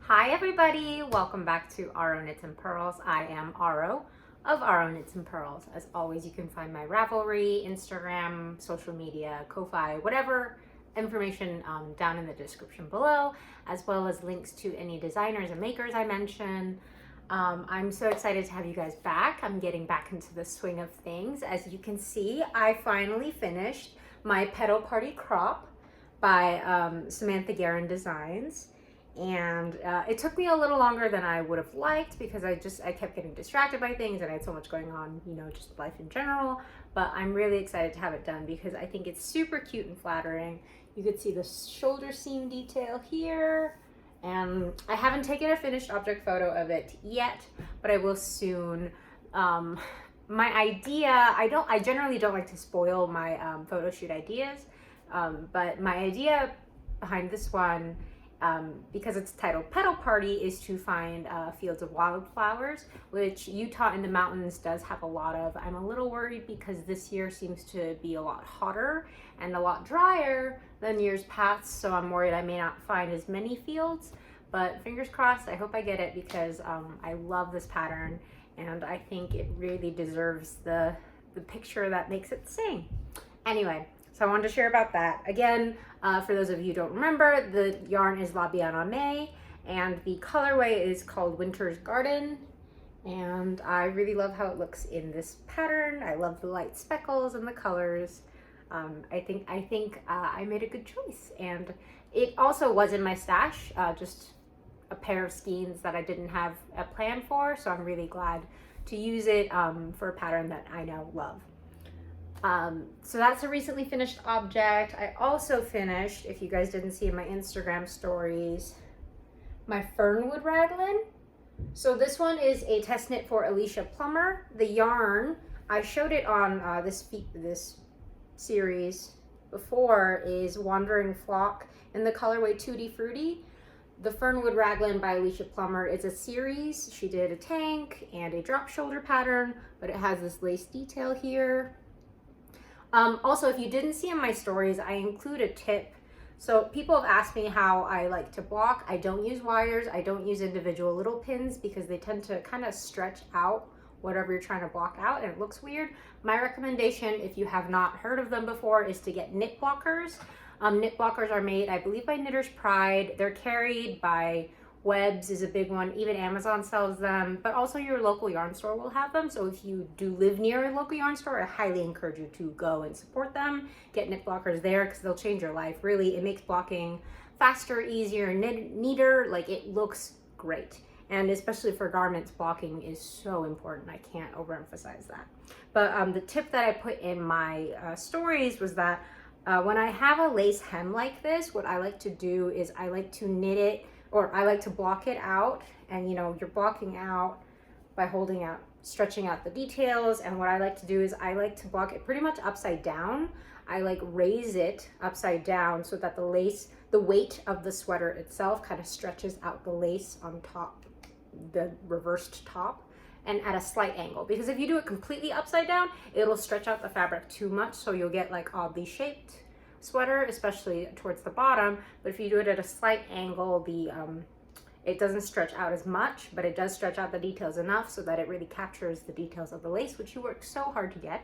Hi everybody, welcome back to Aro Knits and Purls. I am Aro of Aro Knits and Purls. As always, you can find my Ravelry, Instagram, social media, Ko-Fi, whatever information down in the description below, as well as links to any designers and makers I mention. I'm so excited to have you guys back. I'm getting back into the swing of things. As you can see, I finally finished my Petal Party Crop by Samantha Guerin Designs. And it took me a little longer than I would have liked because I kept getting distracted by things and I had so much going on, you know, just life in general. But I'm really excited to have it done because I think it's super cute and flattering. You could see the shoulder seam detail here. And I haven't taken a finished object photo of it yet, but I will soon. My idea, I generally don't like to spoil my photo shoot ideas, but my idea behind this one, because it's titled Petal Party, is to find fields of wildflowers, which Utah in the mountains does have a lot of. I'm a little worried because this year seems to be a lot hotter and a lot drier than years past, so I'm worried I may not find as many fields, but fingers crossed. I hope I get it because I love this pattern and I think it really deserves the picture that makes it sing. Anyway, so I wanted to share about that. Again, for those of you who don't remember, the yarn is La Bien Aimée, and the colorway is called Winter's Garden. And I really love how it looks in this pattern. I love the light speckles and the colors. I think I made a good choice. And it also was in my stash, just a pair of skeins that I didn't have a plan for. So I'm really glad to use it for a pattern that I now love. So that's a recently finished object. I also finished, if you guys didn't see in my Instagram stories, my Fernwood raglan. So this one is a test knit for Alicia Plummer. The yarn, I showed it on this series before, is Wandering Flock in the colorway Tutti Frutti. The Fernwood raglan by Alicia Plummer is a series. She did a tank and a drop shoulder pattern, but it has this lace detail here. Also, if you didn't see in my stories, I include a tip. So people have asked me how I like to block. I don't use wires. I don't use individual little pins because they tend to kind of stretch out whatever you're trying to block out and it looks weird. My recommendation, if you have not heard of them before, is to get knit blockers. Knit blockers are made, I believe, by Knitter's Pride. They're carried by Webs is a big one. Even Amazon sells them, but also your local yarn store will have them. So if you do live near a local yarn store, I highly encourage you to go and support them. Get knit blockers there because they'll change your life. Really, it makes blocking faster, easier, neater. Like, it looks great. And especially for garments, blocking is so important. I can't overemphasize that. But the tip that I put in my stories was that when I have a lace hem like this, what I like to do is I like to knit it, or I like to block it out. And you know, you're blocking out by holding out, stretching out the details. And what I like to do is I like to block it pretty much upside down. I like raise it upside down so that the lace, the weight of the sweater itself kind of stretches out the lace on top, the reversed top, and at a slight angle. Because if you do it completely upside down, it'll stretch out the fabric too much. So you'll get like oddly shaped sweater, especially towards the bottom. But if you do it at a slight angle, it doesn't stretch out as much, but it does stretch out the details enough so that it really captures the details of the lace, which you worked so hard to get.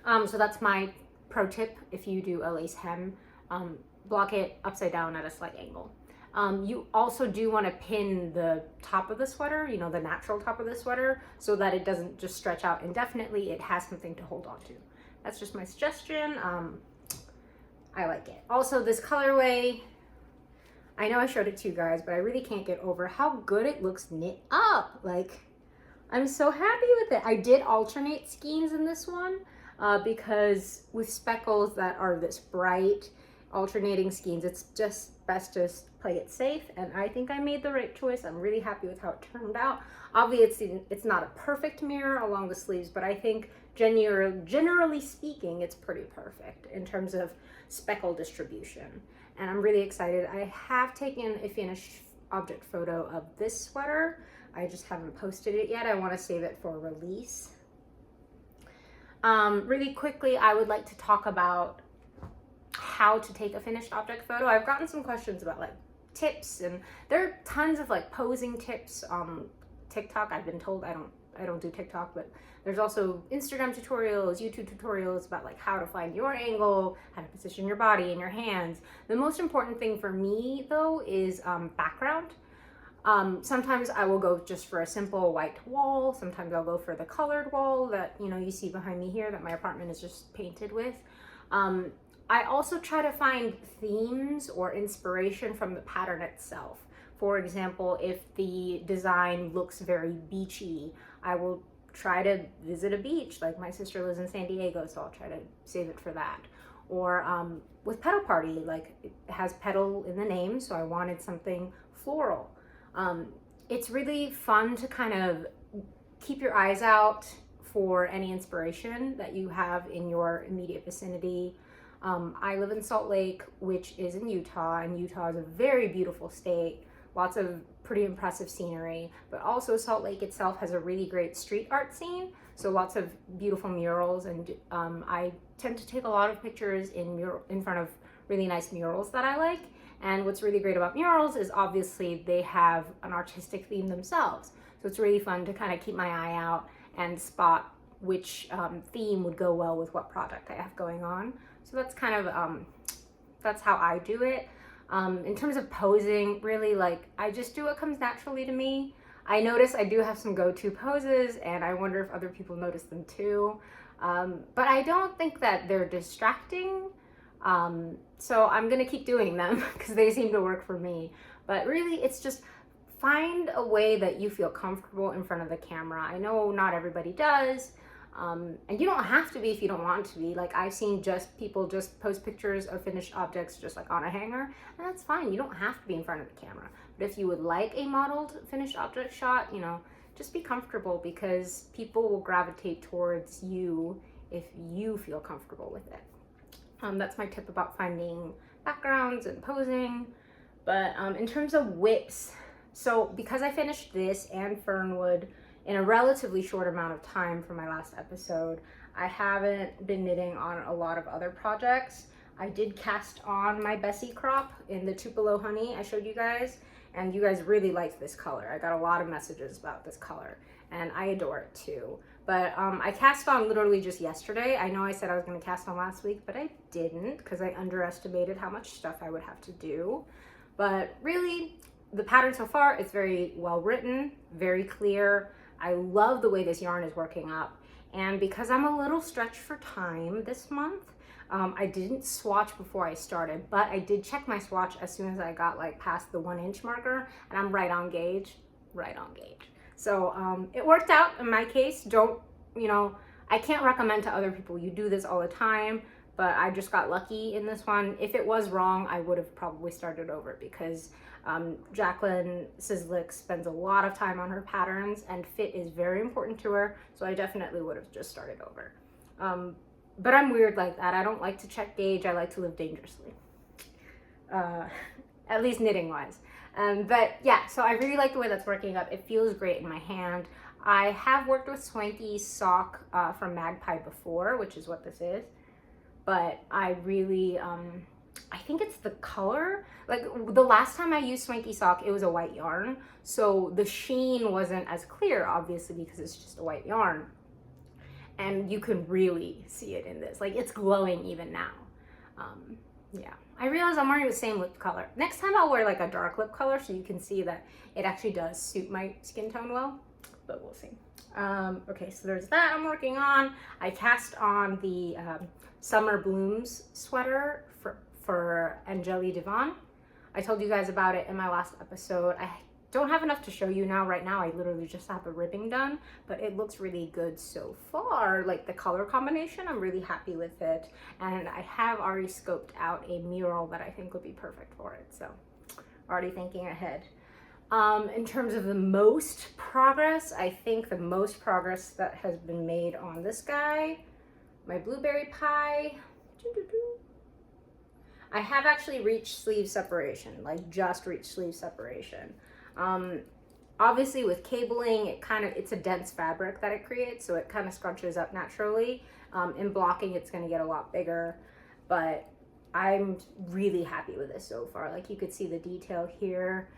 So that's my pro tip. If you do a lace hem, block it upside down at a slight angle. You also do want to pin the top of the sweater, you know, the natural top of the sweater, so that it doesn't just stretch out indefinitely. It has something to hold on to. That's just my suggestion. I like it. Also, this colorway, I know I showed it to you guys, but I really can't get over how good it looks knit up. Like, I'm so happy with it. I did alternate skeins in this one because with speckles that are this bright, alternating skeins, it's just best to play it safe. And I think I made the right choice. I'm really happy with how it turned out. Obviously, it's not a perfect mirror along the sleeves, but I think generally speaking, it's pretty perfect in terms of speckle distribution. And I'm really excited. I have taken a finished object photo of this sweater. I just haven't posted it yet. I want to save it for release. Really quickly, I would like to talk about how to take a finished object photo. I've gotten some questions about like tips, and there are tons of like posing tips on TikTok. I've been told I don't do TikTok, but there's also Instagram tutorials, YouTube tutorials about like how to find your angle, how to position your body and your hands. The most important thing for me though is background. Sometimes I will go just for a simple white wall. Sometimes I'll go for the colored wall that, you know, you see behind me here that my apartment is just painted with. I also try to find themes or inspiration from the pattern itself. For example, if the design looks very beachy, I will try to visit a beach. Like my sister lives in San Diego, so I'll try to save it for that. Or with Petal Party, like it has petal in the name, so I wanted something floral. It's really fun to kind of keep your eyes out for any inspiration that you have in your immediate vicinity. I live in Salt Lake, which is in Utah, and Utah is a very beautiful state. Lots of pretty impressive scenery, but also Salt Lake itself has a really great street art scene. So lots of beautiful murals, and I tend to take a lot of pictures in front of really nice murals that I like. And what's really great about murals is obviously they have an artistic theme themselves. So it's really fun to kind of keep my eye out and spot which theme would go well with what project I have going on. So that's kind of, that's how I do it. In terms of posing, really, like, I just do what comes naturally to me. I notice I do have some go-to poses, and I wonder if other people notice them too. But I don't think that they're distracting. So I'm gonna keep doing them because they seem to work for me. But really, it's just find a way that you feel comfortable in front of the camera. I know not everybody does. And you don't have to be if you don't want to be. Like, I've seen people just post pictures of finished objects just like on a hanger, and that's fine. You don't have to be in front of the camera. But if you would like a modeled finished object shot, you know, just be comfortable, because people will gravitate towards you if you feel comfortable with it. That's my tip about finding backgrounds and posing. But in terms of whips, so because I finished this and Fernwood in a relatively short amount of time from my last episode, I haven't been knitting on a lot of other projects. I did cast on my Bessie crop in the Tupelo Honey I showed you guys, and you guys really liked this color. I got a lot of messages about this color, and I adore it too. But I cast on literally just yesterday. I know I said I was going to cast on last week, but I didn't because I underestimated how much stuff I would have to do. But really, the pattern so far, it's very well written, very clear. I love the way this yarn is working up. And because I'm a little stretched for time this month, I didn't swatch before I started, but I did check my swatch as soon as I got like past the 1 inch marker, and I'm right on gauge. So it worked out in my case. I can't recommend to other people you do this all the time, but I just got lucky in this one. If it was wrong, I would have probably started over, because Jacqueline Sizzlick spends a lot of time on her patterns, and fit is very important to her, so I definitely would have just started over. But I'm weird like that. I don't like to check gauge. I like to live dangerously, at least knitting wise. But yeah, so I really like the way that's working up. It feels great in my hand. I have worked with Swanky Sock from Magpie before, which is what this is, but I really, I think it's the color. Like the last time I used Swanky Sock, it was a white yarn, so the sheen wasn't as clear, obviously, because it's just a white yarn. And you can really see it in this. Like, it's glowing even now. Yeah. I realize I'm wearing the same lip color. Next time I'll wear like a dark lip color so you can see that it actually does suit my skin tone well, but we'll see. Okay, so there's that I'm working on. I cast on the Summer Blooms sweater for Angeli Devon. I told you guys about it in my last episode. I don't have enough to show you now. Right now, I literally just have the ribbing done, but it looks really good so far. Like the color combination, I'm really happy with it. And I have already scoped out a mural that I think would be perfect for it. So already thinking ahead. In terms of the most progress, I think the most progress that has been made on this guy, my blueberry pie, I have actually reached sleeve separation, like just reached sleeve separation. Obviously with cabling, it's a dense fabric that it creates, so it kind of scrunches up naturally. In blocking, it's going to get a lot bigger, but I'm really happy with this so far. Like you could see the detail here.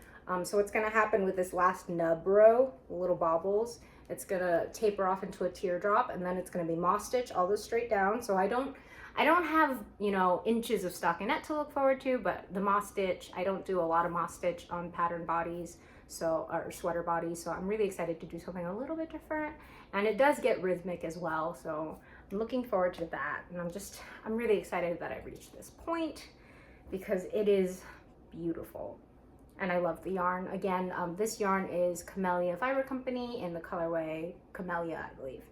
So what's gonna happen with this last nub row, the little bobbles, it's gonna taper off into a teardrop, and then it's gonna be moss stitch all this straight down. So I don't have, you know, inches of stockinette to look forward to, but the moss stitch, I don't do a lot of moss stitch on pattern bodies, so, or sweater bodies, so I'm really excited to do something a little bit different. And it does get rhythmic as well, so I'm looking forward to that. And I'm really excited that I reached this point because it is beautiful. And I love the yarn. Again, this yarn is Camellia Fiber Company in the colorway Camellia, I believe.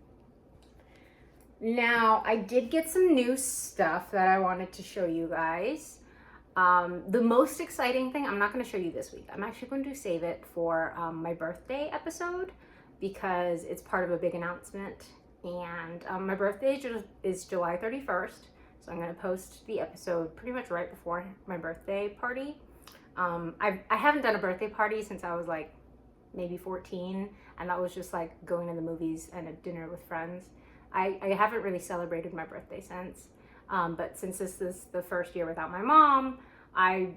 Now, I did get some new stuff that I wanted to show you guys. The most exciting thing, I'm not going to show you this week. I'm actually going to save it for my birthday episode because it's part of a big announcement. And my birthday is July 31st. So I'm going to post the episode pretty much right before my birthday party. I haven't done a birthday party since I was like maybe 14, and that was just like going to the movies and a dinner with friends. I haven't really celebrated my birthday since, but since this is the first year without my mom, I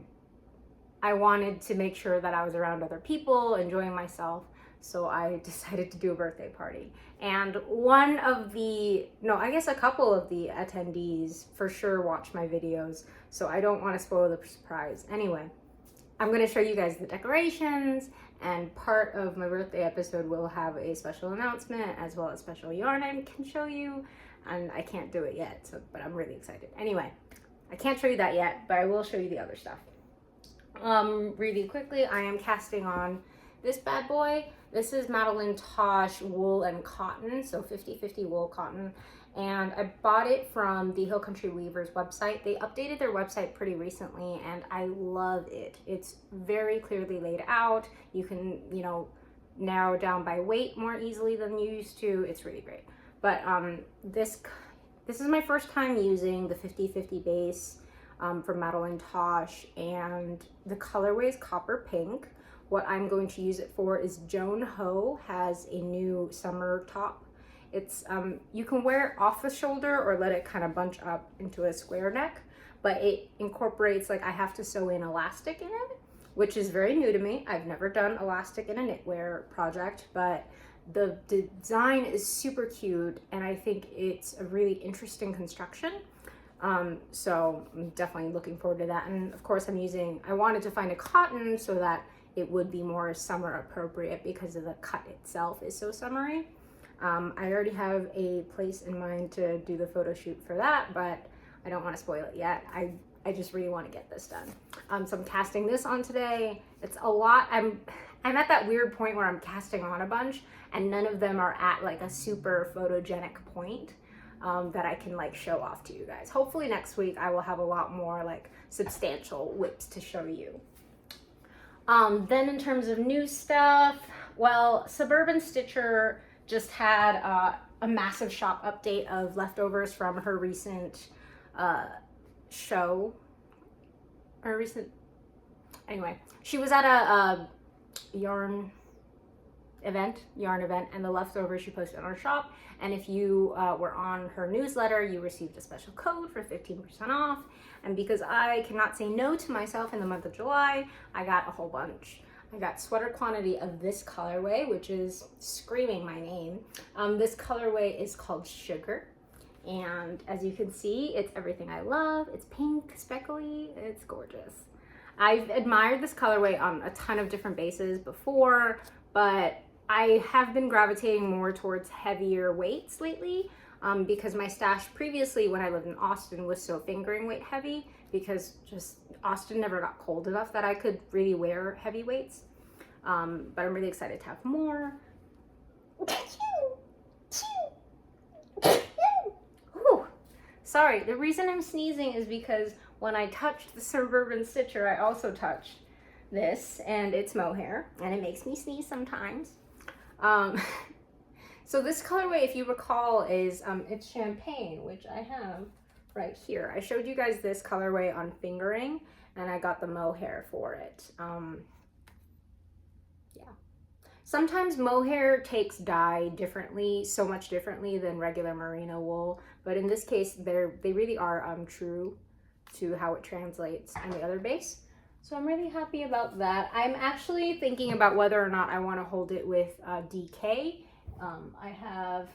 wanted to make sure that I was around other people, enjoying myself, so I decided to do a birthday party. And a couple of the attendees for sure watch my videos, so I don't want to spoil the surprise. Anyway, I'm going to show you guys the decorations, and part of my birthday episode will have a special announcement as well as special yarn I can show you, and I can't do it yet, but I'm really excited. Anyway, I can't show you that yet, but I will show you the other stuff. Really quickly, I am casting on this bad boy. This is Madeline Tosh wool and cotton, so 50-50 wool cotton. And I bought it from the Hill Country Weavers website. They updated their website pretty recently, and I love it. It's very clearly laid out. You can, you know, narrow down by weight more easily than you used to. It's really great. But this is my first time using the 50-50 base from Madeline Tosh, and the colorway is copper pink. What I'm going to use it for is Joan Ho has a new summer top. It's you can wear it off the shoulder or let it kind of bunch up into a square neck, but it incorporates, like, I have to sew in elastic in it, which is very new to me. I've never done elastic in a knitwear project, but the design is super cute, and I think it's a really interesting construction. So I'm definitely looking forward to that. And of course I wanted to find a cotton so that it would be more summer appropriate because the cut itself is so summery. I already have a place in mind to do the photo shoot for that, but I don't want to spoil it yet. I just really want to get this done. So I'm casting this on today. It's a lot. I'm at that weird point where I'm casting on a bunch and none of them are at like a super photogenic point that I can like show off to you guys. Hopefully next week I will have a lot more like substantial whips to show you. Then in terms of new stuff, well, Suburban Stitcher just had a massive shop update of leftovers from her recent show. Anyway, she was at a yarn event, and the leftovers she posted on her shop. And if you were on her newsletter, you received a special code for 15% off. And because I cannot say no to myself in the month of July, I got a whole bunch. I got sweater quantity of this colorway, which is screaming my name. This colorway is called Sugar. And as you can see, it's everything I love. It's pink, speckly, it's gorgeous. I've admired this colorway on a ton of different bases before, but I have been gravitating more towards heavier weights lately because my stash previously when I lived in Austin was so fingering weight heavy because just Austin never got cold enough that I could really wear heavy weights. But I'm really excited to have more. Whew. Sorry, the reason I'm sneezing is because when I touched the Suburban Stitcher, I also touched this, and it's mohair, and it makes me sneeze sometimes. So this colorway, if you recall, is it's champagne, which I have right here. I showed you guys this colorway on fingering, and I got the mohair for it. Yeah. Sometimes mohair takes dye differently, so much differently than regular merino wool, but in this case, they really are true to how it translates on the other base. So I'm really happy about that. I'm actually thinking about whether or not I want to hold it with DK. I have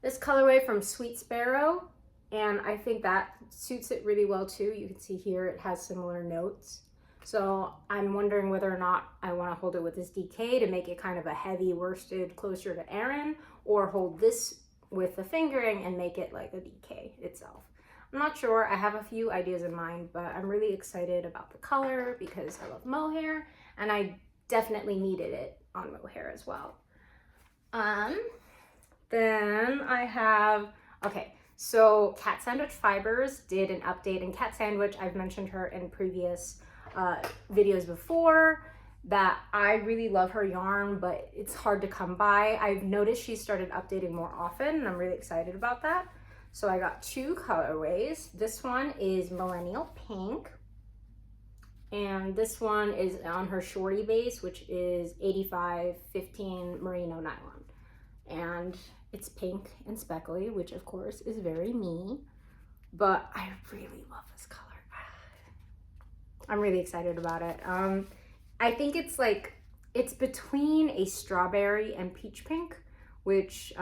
this colorway from Sweet Sparrow, and I think that suits it really well too. You can see here it has similar notes. So I'm wondering whether or not I want to hold it with this DK to make it kind of a heavy worsted closer to Aran, or hold this with the fingering and make it like a DK itself. I'm not sure. I have a few ideas in mind, but I'm really excited about the color because I love mohair, and I definitely needed it on mohair as well. Then I have, okay, so Cat Sandwich Fibers did an update, and Cat Sandwich, I've mentioned her in previous videos before, that I really love her yarn, but it's hard to come by. I've noticed she started updating more often, and I'm really excited about that. So I got two colorways. This one is Millennial Pink, and this one is on her shorty base, which is 85-15 Merino Nylon. And it's pink and speckly, which of course is very me, but I really love this color. I'm really excited about it. I think it's like, it's between a strawberry and peach pink, which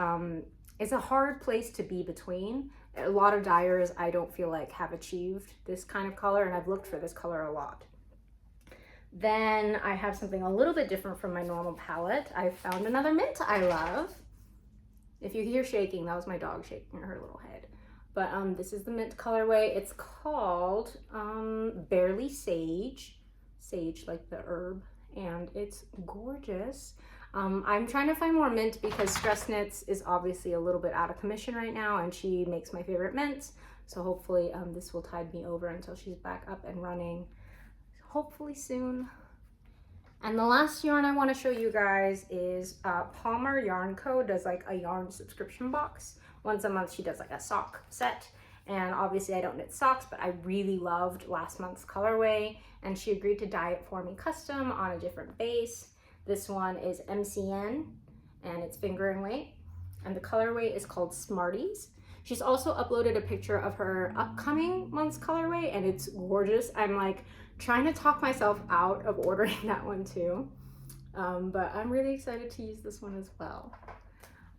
is a hard place to be between. A lot of dyers I don't feel like have achieved this kind of color, and I've looked for this color a lot. Then I have something a little bit different from my normal palette. I found another mint I love. If you hear shaking, that was my dog shaking her little head. But this is the mint colorway. It's called Barely Sage. Sage, like the herb. And it's gorgeous. I'm trying to find more mint because Stress Knits is obviously a little bit out of commission right now, and she makes my favorite mints. So hopefully this will tide me over until she's back up and running, hopefully soon. And the last yarn I want to show you guys is Palmer Yarn Co. does like a yarn subscription box. Once a month she does like a sock set, and obviously I don't knit socks, but I really loved last month's colorway, and she agreed to dye it for me custom on a different base. This one is MCN, and it's fingering weight, and the colorway is called Smarties. She's also uploaded a picture of her upcoming month's colorway, and it's gorgeous. I'm like trying to talk myself out of ordering that one too, but I'm really excited to use this one as well.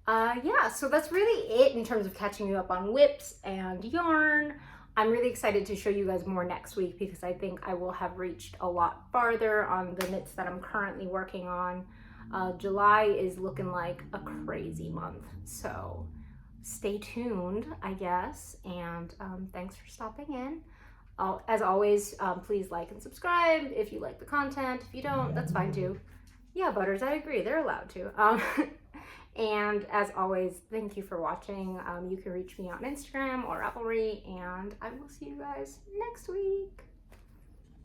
Yeah, so that's really it in terms of catching you up on whips and yarn. I'm really excited to show you guys more next week because I think I will have reached a lot farther on the knits that I'm currently working on. July is looking like a crazy month, so stay tuned, I guess, and thanks for stopping in. As always, please like and subscribe if you like the content. If you don't, that's fine too. Yeah, Butters, I agree, they're allowed to. And as always, thank you for watching. You can reach me on Instagram or Ravelry, and I will see you guys next week.